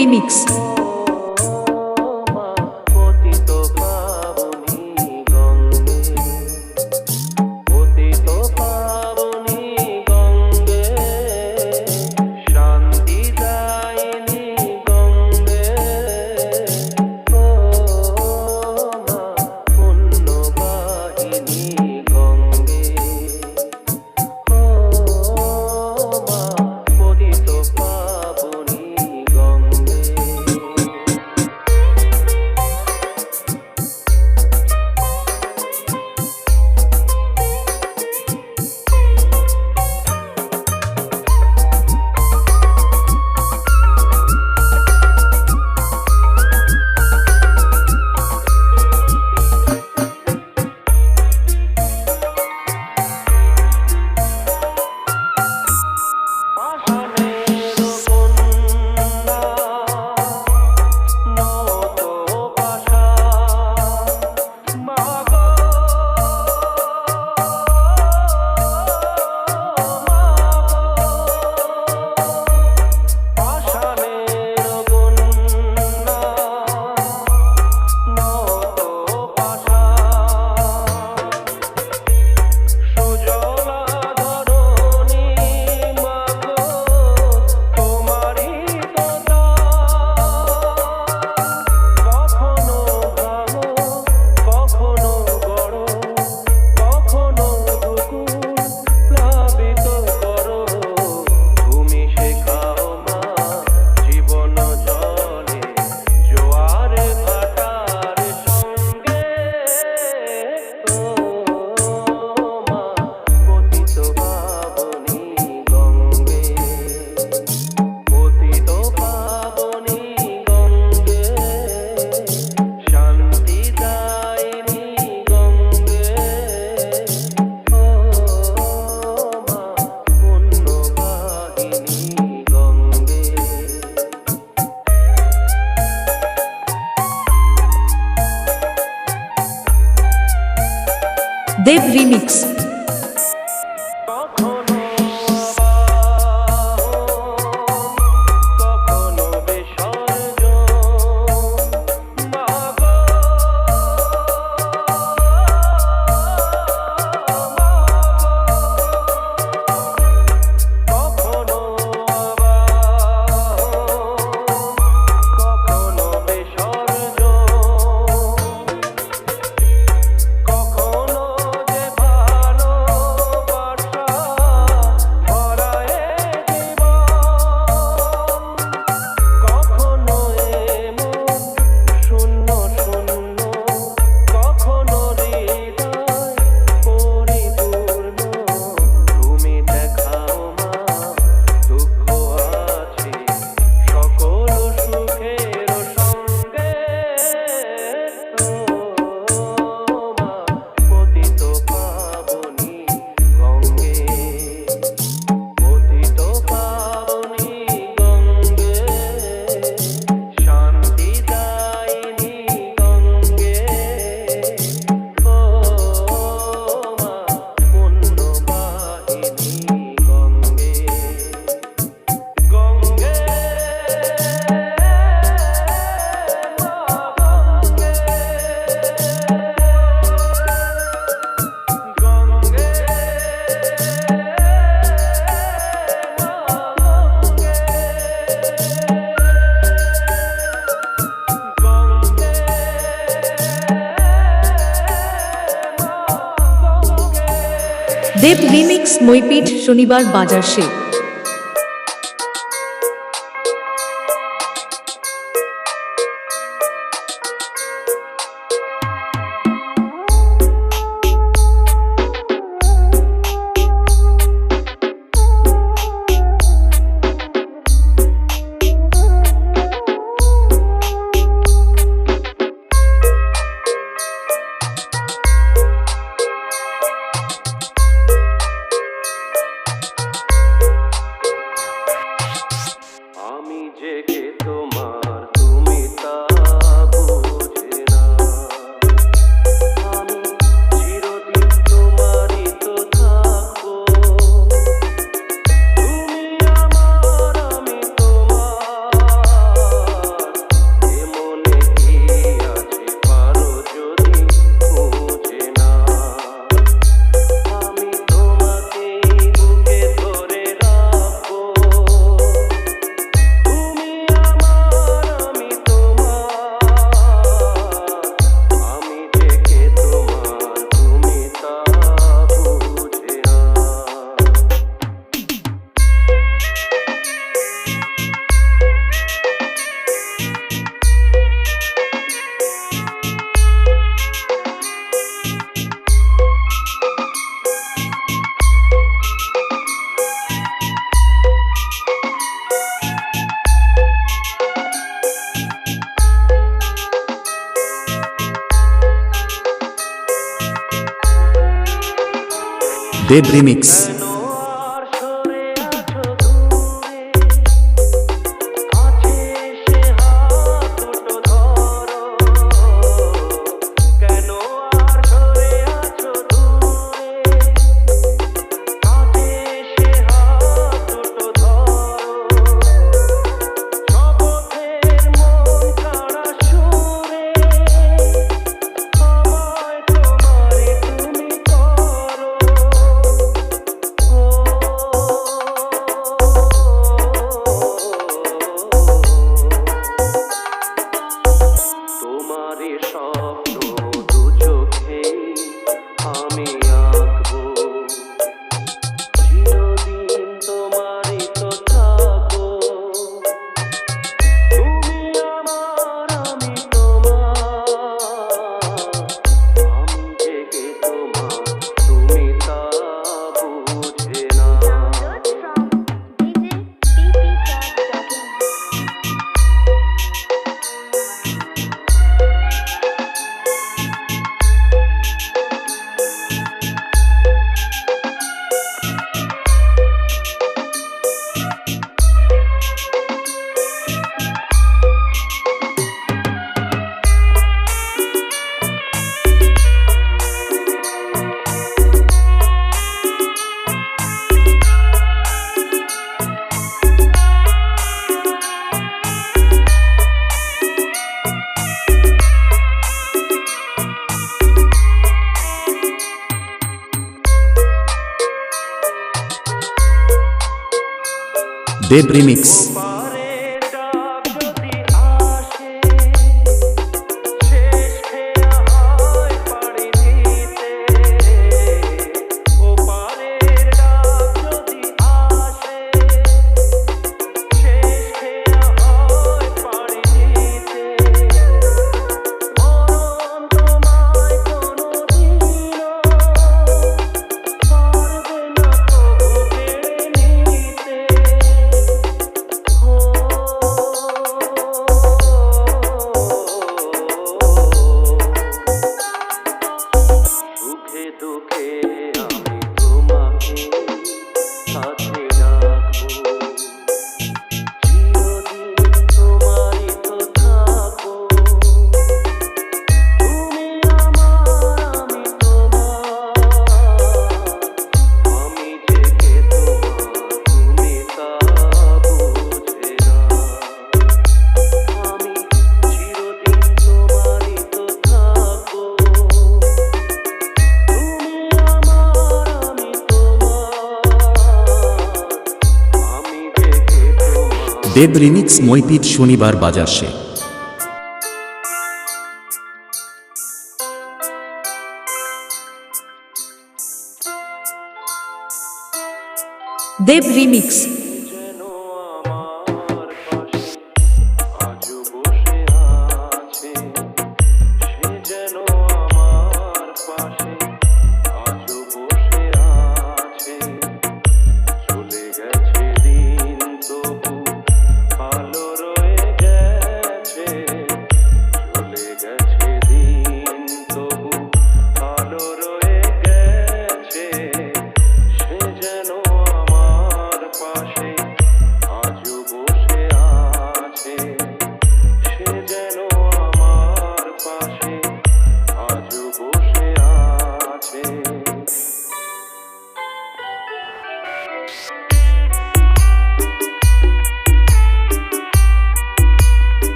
Remix. দেব remix. দেব remix মইপিঠ শনিবার বাজার শেখ। দেব remix. দেব remix. দেব remix মইপিট শনিবার বাজার সে। দেব রিমিক্স। সে যেন আমার পাশে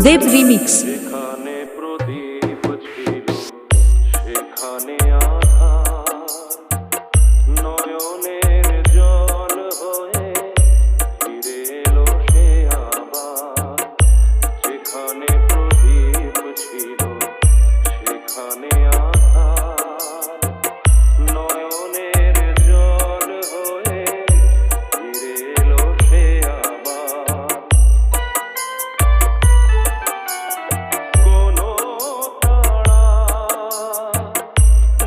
দেব রিমিক্স। যেখানে প্রদীপ ছিল সেখানে আধার, নয়নের জল হয়ে ফিরে এলো সে আবার। যেখানে প্রদীপ ছিল সেখানে আধার, নয়নের জল হয়ে ফিরে এলো সে আবার। কোনো তারা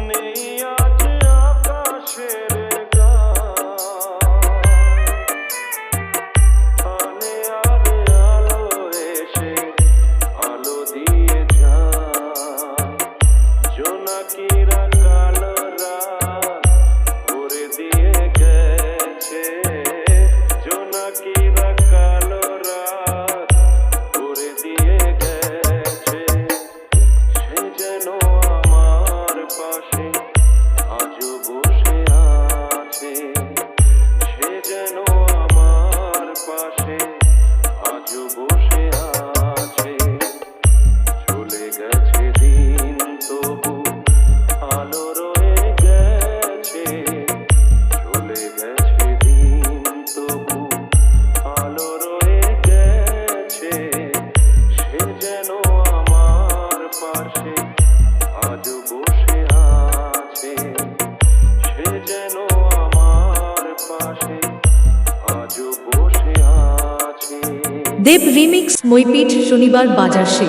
নেই আজ আকাশের গানে, আরে আলো এসে আলো দিয়ে যায়। জোনাকিরা কালো রাত ভরে দিয়ে গেছে, জোনাকিরা কালো রাত ভরে দিয়ে গেছে। সে যেন আমার পাশে আজও বসে আছে, সে যেন আমার পাশে আজও বসে আছে। চলে গেছে দিন তবু আলো রয়ে গেছে, চলে গেছে দিন তবু আলো রয়ে গেছে। সে যেন আমার পাশে আজও বসে আছে, সে যেন আমার পাশে আজও বসে আছে। দেব রিমিক্স মইপিঠ শনিবার বাজার সে।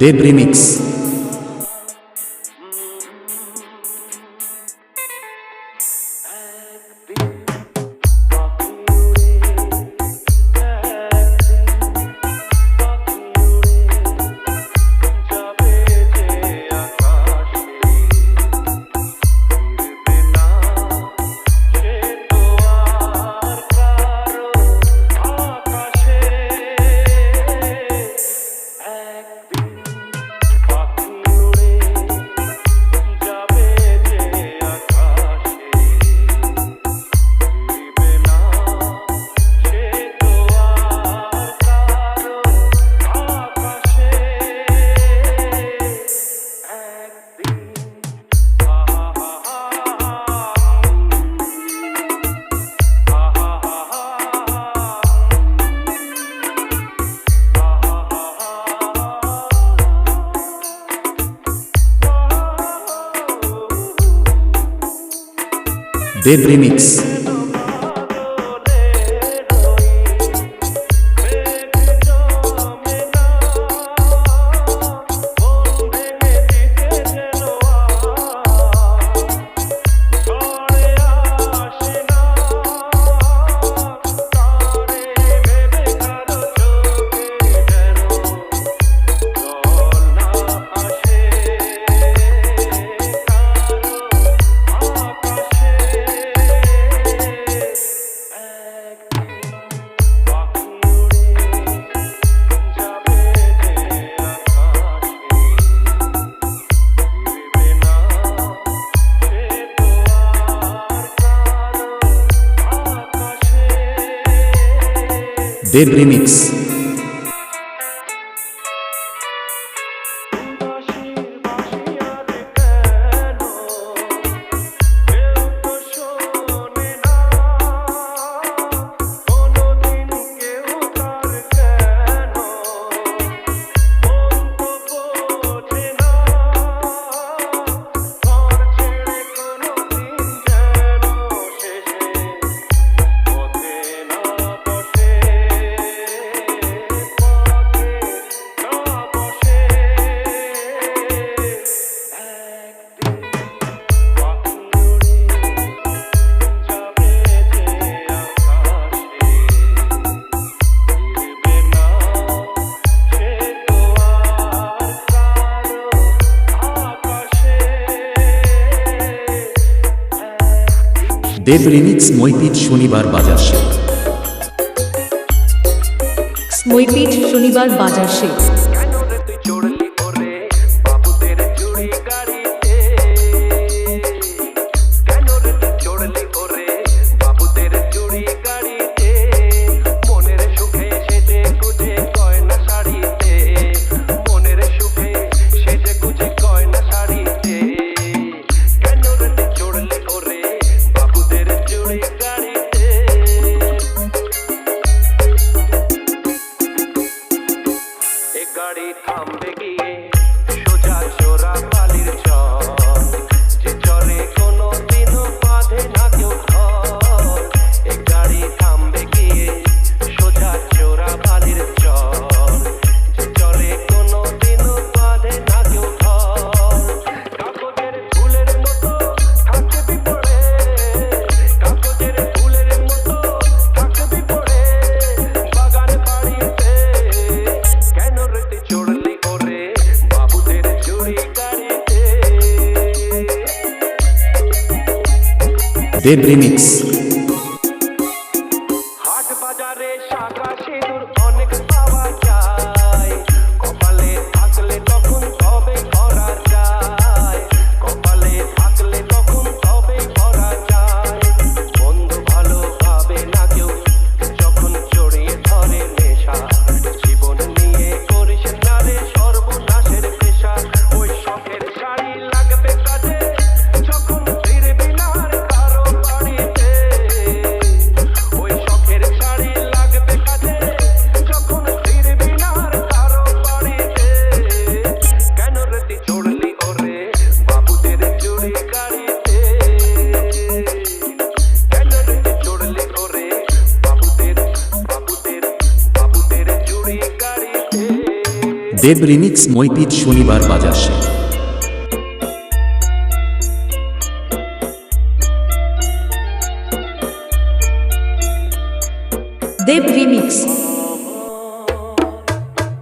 দেব রিমিক্স। দেব রিমিক্স। দেব রিমিক্স। দেব রিমিক্স মইপিঠ শনিবার বাজার সে। মইপিঠ শনিবার বাজার সে। কেন রে তুই চড়লি ওরে বাবুদের চুড়ি দেব রিমিক্স। হাট বাজারে শাঁখা সিঁদুর অনেক পাওয়া যায়, কপালে থাকলে তখন তবে করা যায়, কপালে থাকলে তখন তবে করা যায়। বন্ধু ভালো ভাবে না কেউ যখন জড়িয়ে ধরে নেশা, জীবন নিয়ে করিস না রে সর্বনাশের পেশা। ওই শখের শাড়ি লাগবে কাজে যখন ফিরবি না আর কারো বাড়িতে, ওই শখের শাড়ি লাগবে কাজে যখন ফিরবি না আর কারো বাড়িতে। কেন রেতি চড়লি ওরে বাবুদের চুড়ি গাড়িতে, কেন রেতি চড়লি ওরে বাবুদের চুড়ি গাড়িতে। দেব রিমিক্স মইপিট শনিবার বাজার শেখ। দেব রিমিক্স।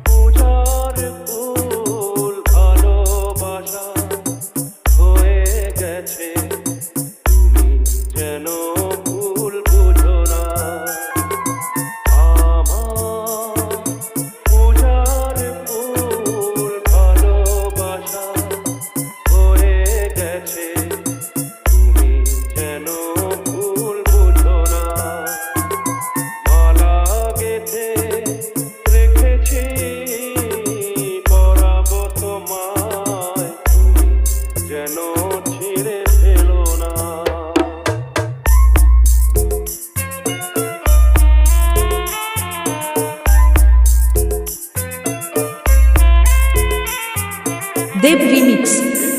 পূজার ফুল ভালোবাসা হয়ে গেছে, তুমি যেন ভুল বুঝো না। আমার পূজার ফুল ভালোবাসা হয়ে গেছে, তুমি যেন ভুল বুঝো না। মালা গেঁথে রেখেছি পরাবো তোমায়, তুমি যেন ছিঁড়ে ফেলো না। দেব রিমিক্স।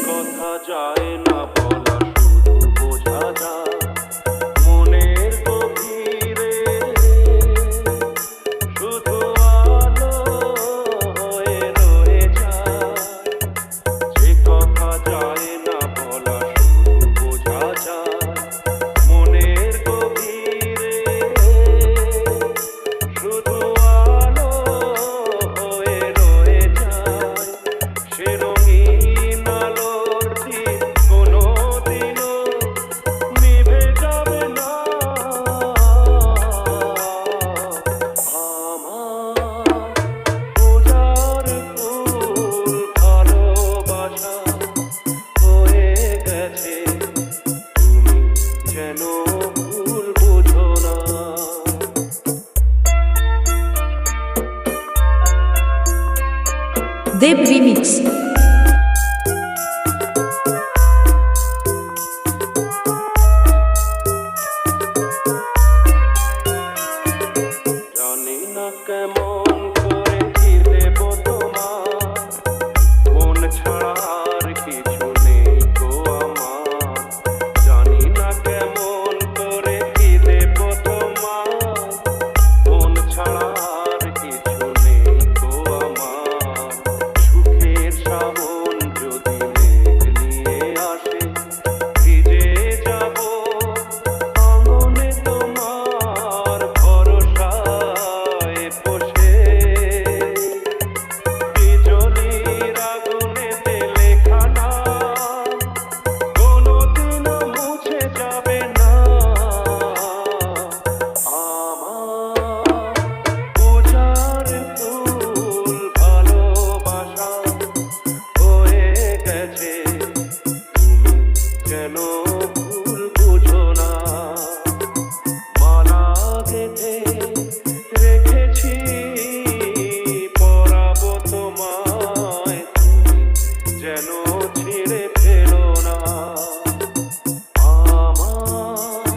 কথা যায় না বলা, শুধু বোঝা যায় মনের গভীরে, শুধু আলো হয়ে রয়ে যায়। যে কথা যায় না বলা, শুধু বোঝা যায় মনের গভীরে, শুধু আলো হয়ে রয়ে যায়। সে রঙিন আলোর দীপ কোনোদিনও নিভে যাবে না। আমার পূজার ফুল ভালোবাসা হয়ে গেছে, তুমি যেন ভুল বুঝো না। দেব রিমিক্স। জানি না কেমন করে কি দেব তোমার, মন ছাড়া আর কিছু নেই গো আমার। জানি না কেমন করে কি দেব তোমার, মন ছাড়া আর কিছু নেই গো আমার। সুখের শ্রাবণ যদি মেঘ নিয়ে আসে, ভিজে যাব আঙনে তোমার ভরসায় বসে। বিজলির আগুনেতে লেখা নাম কোনোদিনও মুছে যাবে না। আমার পূজার ফুল ভালোবাসা হয়ে গেছে, তুমি যেন ভুল বুঝো না। মালা গেঁথে রেখেছি পরাবো তোমায়, তুমি যেন ছিঁড়ে ফেলো না। আমার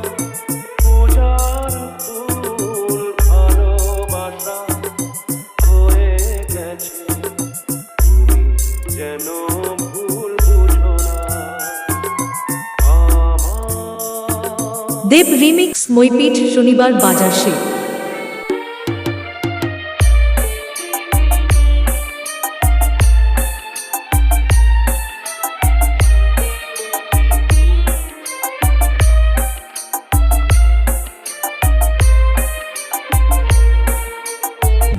পূজার ফুল ভালোবাসা হয়ে গেছে, তুমি যেন ভুল বুঝো না। আমার দেব রিমিক্স মইপিট শনিবার বাজার শেখ।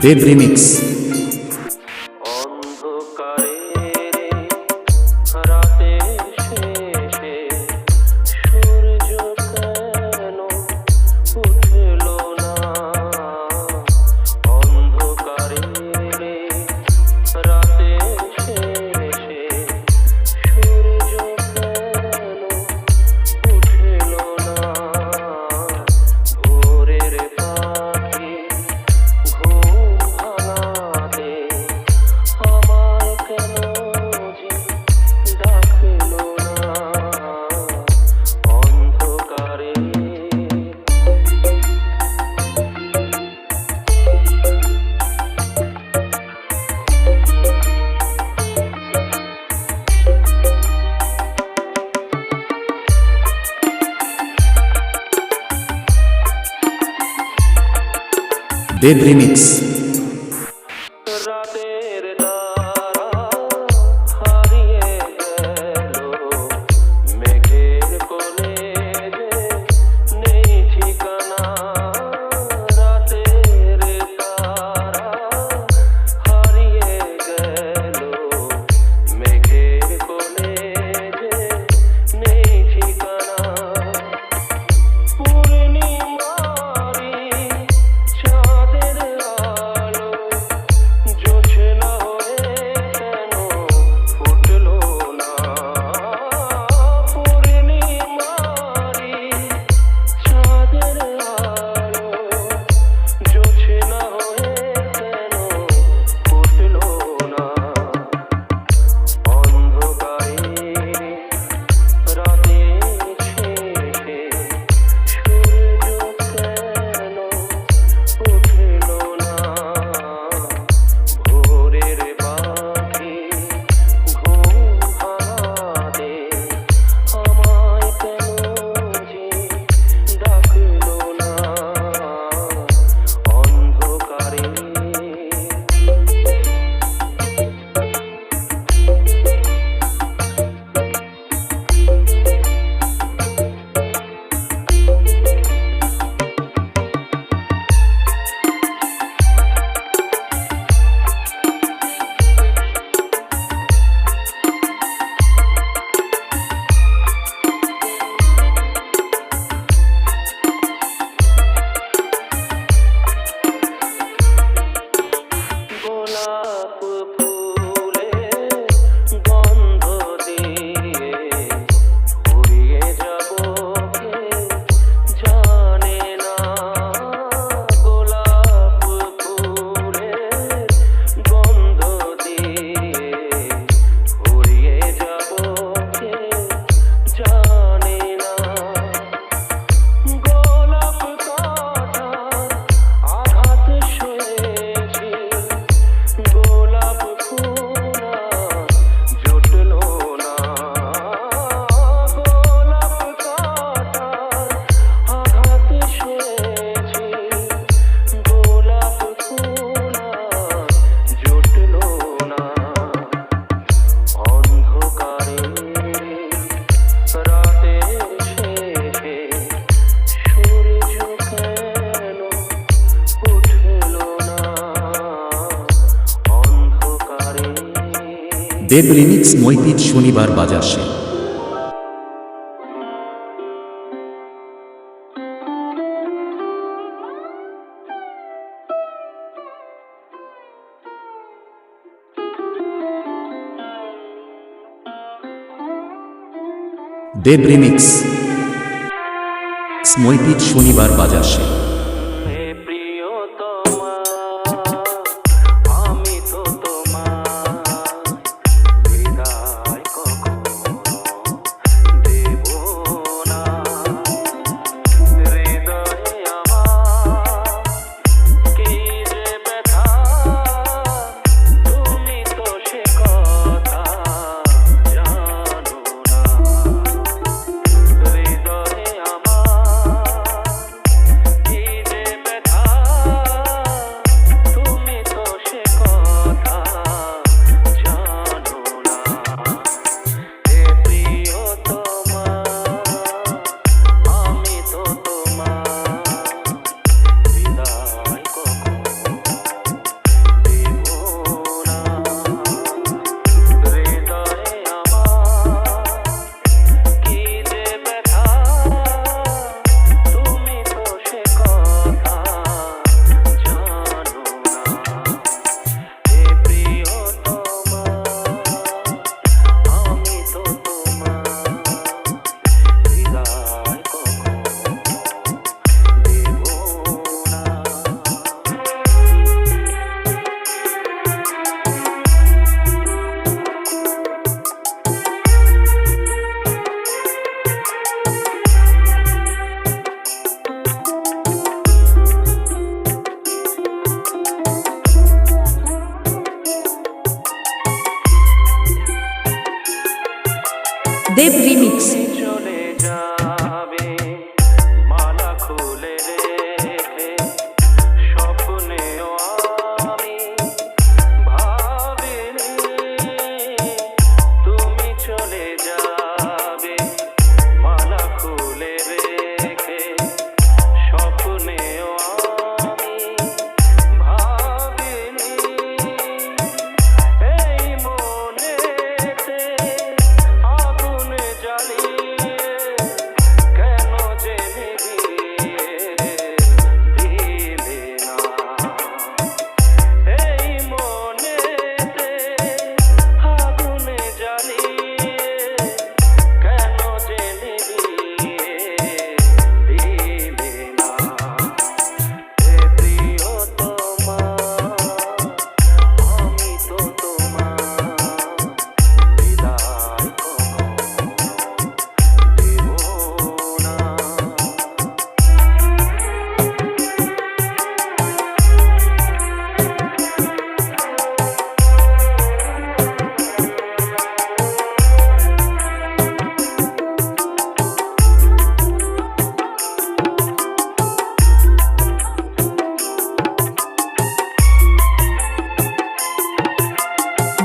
দেব রিমিক্স। অন্ধকারে রাতে শেষে সূর্য দেব রিমিক্স। রাতের তারা হারিয়ে গেল মেঘের কোলে যে নেই ঠিকানা। রাতের তারা হারিয়ে গেল মেঘের কোলে যে নেই ঠিকানা। পূর্ণিমারি চাঁদের আলো জোছনা হয়ে কেন ফুটলো না। পূর্ণিমারি চাঁদের আলো জোছনা হয়ে কেন ফুটলো না। অন্ধকারে রাতে শেষে সূর্য কেন উঠল না। ভোরের পাখি ঘুম ভাঙাতে আমায় কেন যে ডাকলো না। অন্ধকারে গোলাপ ফুলে গন্ধ দিয়ে ফুরিয়ে যাব কে জানে না। গোলাপ ফুলে গন্ধ দিয়ে ফুরিয়ে যাব কে জানে না। গোলাপ কাঁটা আঘাত সয়েছি গোলাপ ফুলা জুটলো না। গোলাপ কাঁটা আঘাত সয়েছি গোলাপ ফুলা জুটলো না। অন্ধকারে রাতের শেষে সূর্য কেন উঠলো না। অন্ধকারে দেব রিমিক্স মইপিট শনিবার বাজার শেষ। দেব রিমিক্স মইপিট শনিবার বাজার শেষ। হে প্রিয়তমা আমি তো তোমার বিদায় কখনো দেব না। হৃদয়ে আমার কি যে ব্যথা তুমি তো সে কথা জানো না। হৃদয়ে আমার কি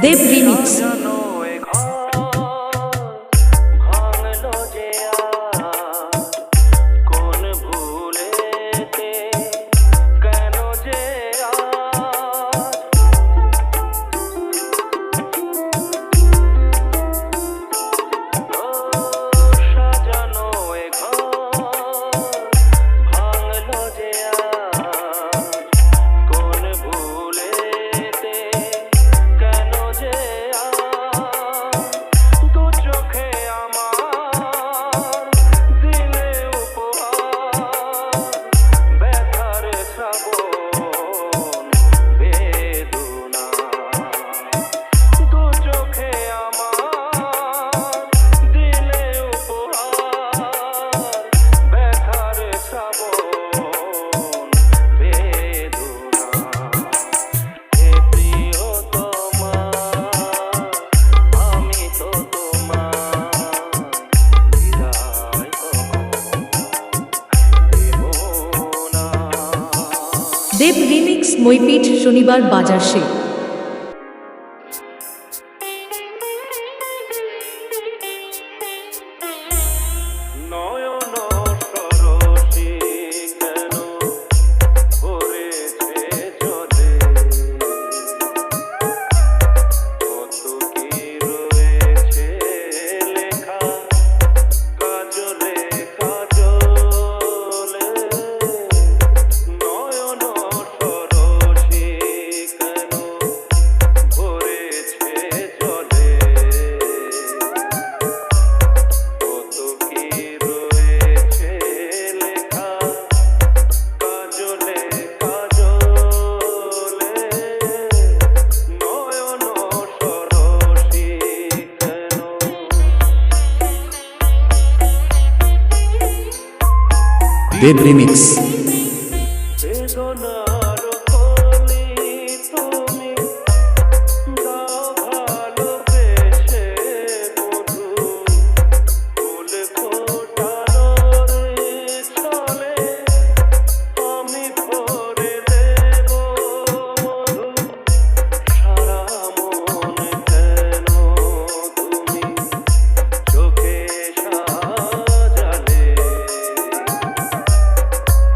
দেব রিমিক্স। সাজানো এ ঘর ভাঙলো যে আজ, কোন ভুলেতে কেন যে সাজানো এ ঘর ভাঙলো যে আজ, কোন ভুলেতে কেন যে দু চোখে আমার দিলে উপহার, ব্যথার শ্রাবণ বেদনা, দু চোখে আমার দিলে উপহার, ব্যথার শ্রাবণ বেদনা। হে প্রিয়তমা, আমি তো তোমার বিদায় দেব না। দেব রিমিক্স মইপিঠ শনিবার বাজার শেখ। নয়ন সরসী কেন ভরেছে জলে, কত কি রয়েছে লেখা কাজলে কাজলে। নয়ন সরসী কেন ভরেছে জলে, কত কি রয়েছে লেখা কাজলে কাজলে। নয়ন সরসী কেন। দেব রিমিক্স। বেদনার কলি তুমি দাও ভালোবেসে বধূ, ফুল ফোটানোর ছলে আমি ভরে দেব মধু। সারা মন কেন তুমি চোখে সাজালে,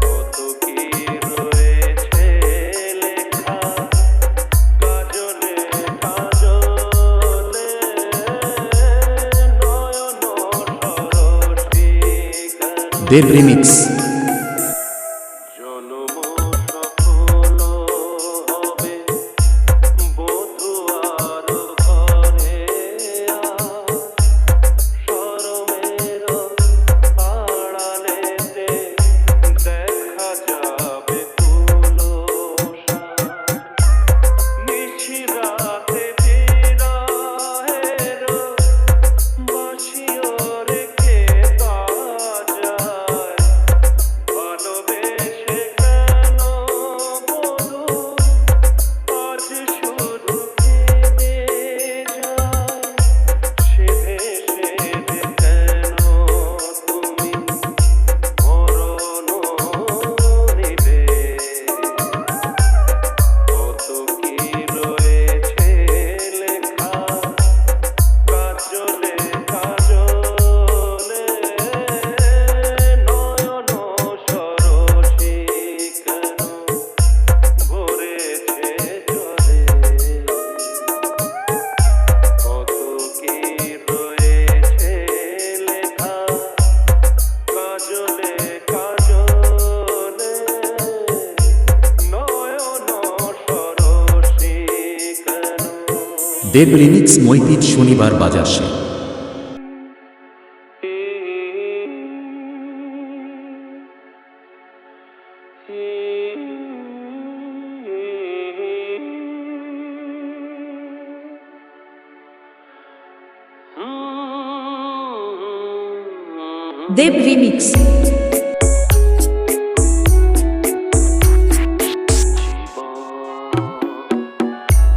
কত কি রয়েছে লেখা কাজলে কাজলে। নয়ন সরসী কেন। দেব রিমিক্স। জনম সফল হবে বধূ আর ঘরে আজ, শরমের আড়ালেতে দেখা যাবে তুলসা। নিশিরাতে বিরহের বাঁশিও রেখে বাজায়, ভালোবেসে কেন বধূ আজ শুধু কেঁদে যায়। সেধে সেধে কেন তুমি মরণ নিবে, কত কি রয়েছে লেখা কাজলে কাজলে। নয়ন সরসী কেন ভরেছে জলে, কত কি রয়েছে লেখা কাজলে কাজলে। নয়ন সরসী কেন। দেব রিমিক্স মইপিঠ শনিবার বাজার শেখ। দেব রিমিক্স।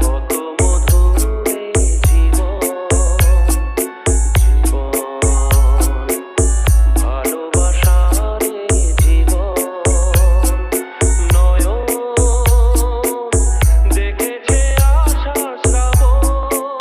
কত মধুরে জীবন, জীবন ভালোবাসারে জীবন। নয়ন দেখেছে আশা শ্রাবণ,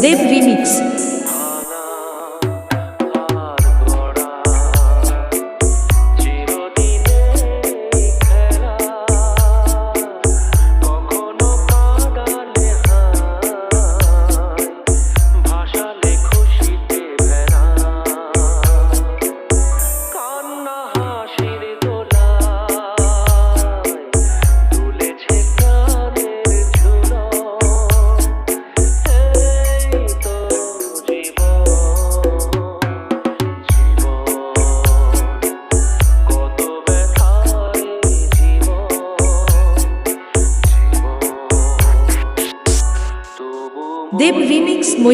দেব রিমিক্স। দেব রিমিক্স মই